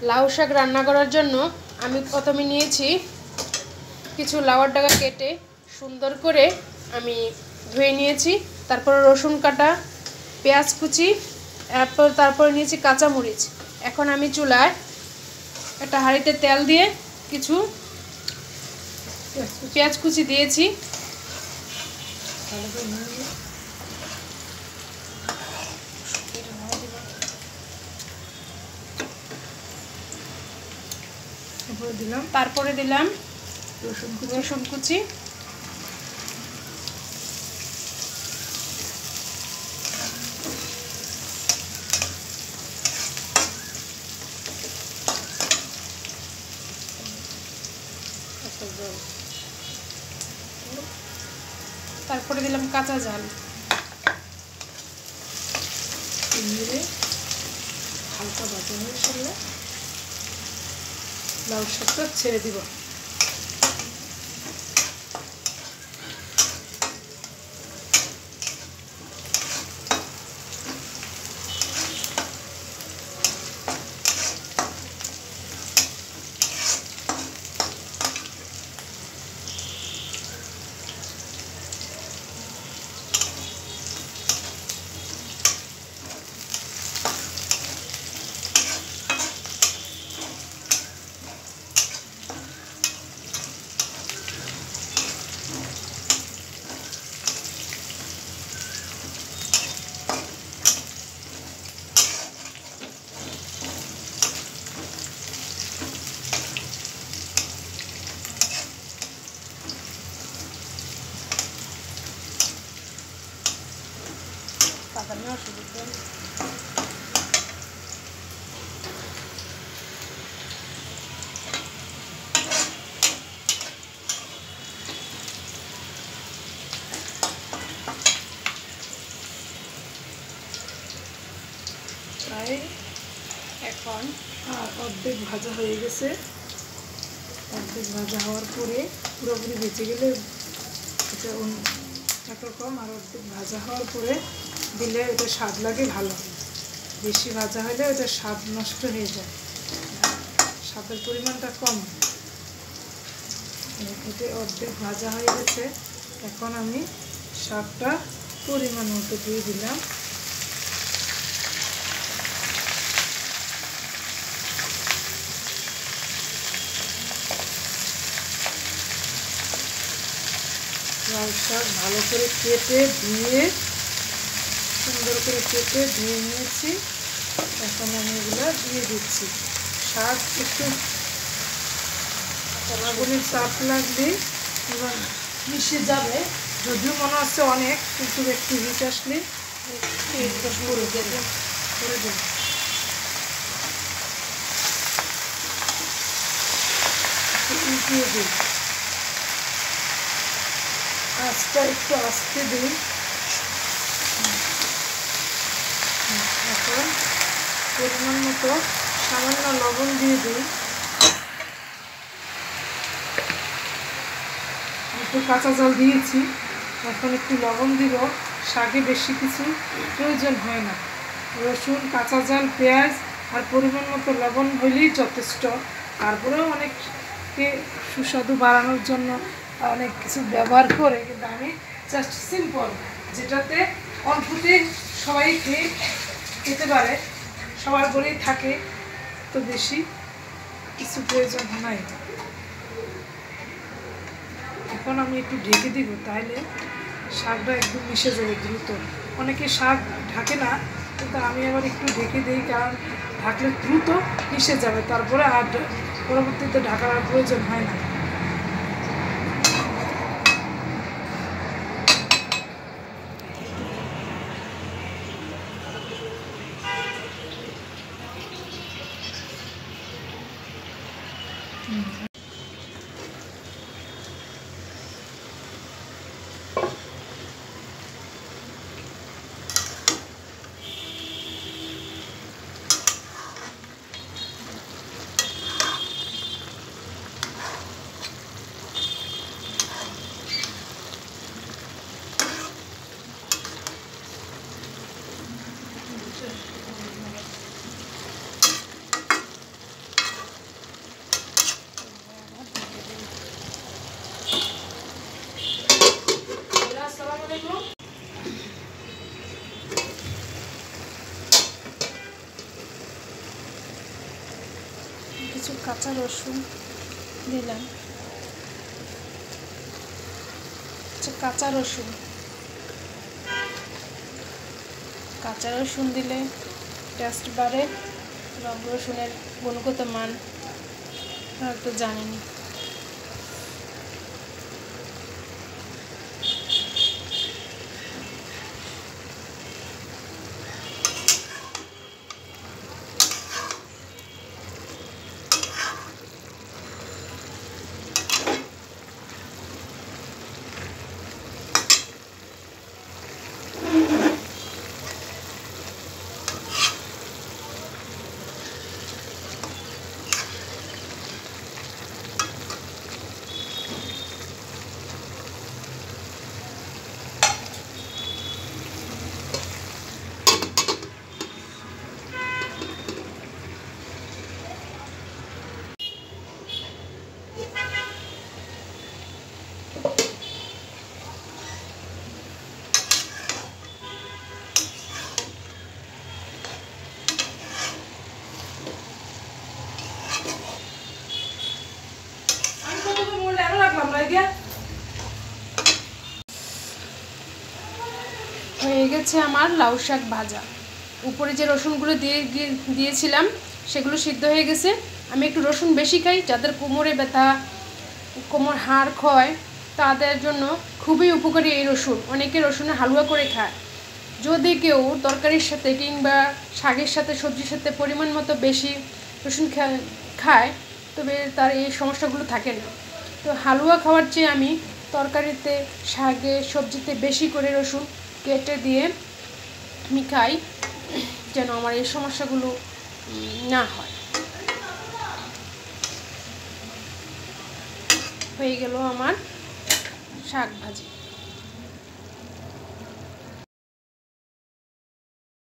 লাউ শাক রান্না করার জন্য আমি প্রথমে নিয়েছি কিছু লাউয়ের ডাগা কেটে সুন্দর করে আমি ধুয়ে নিয়েছি। তারপর রসুন কাটা, পেঁয়াজ কুচি, তারপর নিয়েছি কাঁচামরিচ। এখন আমি চুলায় একটা হাঁড়িতে তেল দিয়ে কিছু পেঁয়াজ কুচি দিয়েছি। তারপরে দিলাম রসুন কুচি, তারপরে দিলাম কাঁচা ঝাল, হালকা ভাজা হয়ে সারলে লাউ শাকটা ছেড়ে দিব। প্রায় এখন অর্ধেক ভাজা হয়ে গেছে। অর্ধেক ভাজা হওয়ার পরে পুরোপুরি বেঁচে গেলে এটা একরকম, আর অর্ধেক ভাজা হওয়ার পরে দিলে এটা স্বাদ লাগে ভালো। বেশি ভাজা হলে ওটা স্বাদ নষ্ট হয়ে যায়, স্বাদের পরিমাণটা কম। এটা অর্ধেক ভাজা হয়ে গেছে। এখন আমি শাকটা পরিমাণ মতো দিয়ে দিলাম। লাউ শাক ভালো করে কেটে ধুয়ে, সুন্দর করে কেটে ধুয়ে নিয়েছি। এখন আমি এগুলো দিয়ে দিচ্ছি। শাক একটু আগুনের চাপ লাগলে এবার মিশে যাবে। যদিও মনে হচ্ছে অনেক, কিন্তু একটু হিট আসলে করে দেবে। উল্টিয়ে দিই, আঁচটা একটু আস্তে দিই। এখন পরিমাণ মতো সামান্য লবণ দিয়ে দিই। একটু কাঁচা জল দিয়েছি, এখন একটু লবণ দিব। শাকে বেশি কিছু প্রয়োজন হয় না। রসুন, কাঁচা ঝাল, পেঁয়াজ আর পরিমাণ মতো লবণ হইলেই যথেষ্ট। তারপরেও অনেককে সুস্বাদু বাড়ানোর জন্য অনেক কিছু ব্যবহার করে, কিন্তু আমি জাস্ট সিম্পল, যেটাতে অল্পতে সবাই খেতে পারে, সবার ঘরেই থাকে, তো বেশি কিছু প্রয়োজন নাই। এখন আমি একটু ঢেকে দিব, তাহলে শাকটা একদম মিশে যাবে দ্রুত। অনেকে শাক ঢাকে না, কিন্তু আমি আবার একটু ঢেকে দিই, কারণ ঢাকলে দ্রুত মিশে যাবে। তারপরে আর পরবর্তীতে ঢাকার আর প্রয়োজন হয় না। কিছু কাঁচা রসুন দিলাম। কাঁচা রসুন দিলে টেস্ট বাড়ে, এবং রসুনের গুণগত মান তো জানেনি। হয়ে গেছে আমার লাউ শাক ভাজা। উপরে যে রসুনগুলো দিয়েছিলাম সেগুলো সিদ্ধ হয়ে গেছে। আমি একটু রসুন বেশি খাই, যাদের কোমরে ব্যথা, কোমর হাড় ক্ষয়, তাদের জন্য খুবই উপকারী এই রসুন। অনেকে রসুনের হালুয়া করে খায়। যদি কেউ তরকারির সাথে কিংবা শাকের সাথে, সবজির সাথে পরিমাণ মতো বেশি রসুন খায়, তবে তার এই সমস্যাগুলো থাকে না। তো হালুয়া খাওয়ার চেয়ে আমি তরকারিতে, শাকে, সবজিতে বেশি করে রসুন কেটে দিয়ে আমি খাই, যেন আমার এই সমস্যাগুলো না হয়। হয়ে গেল আমার শাক ভাজি।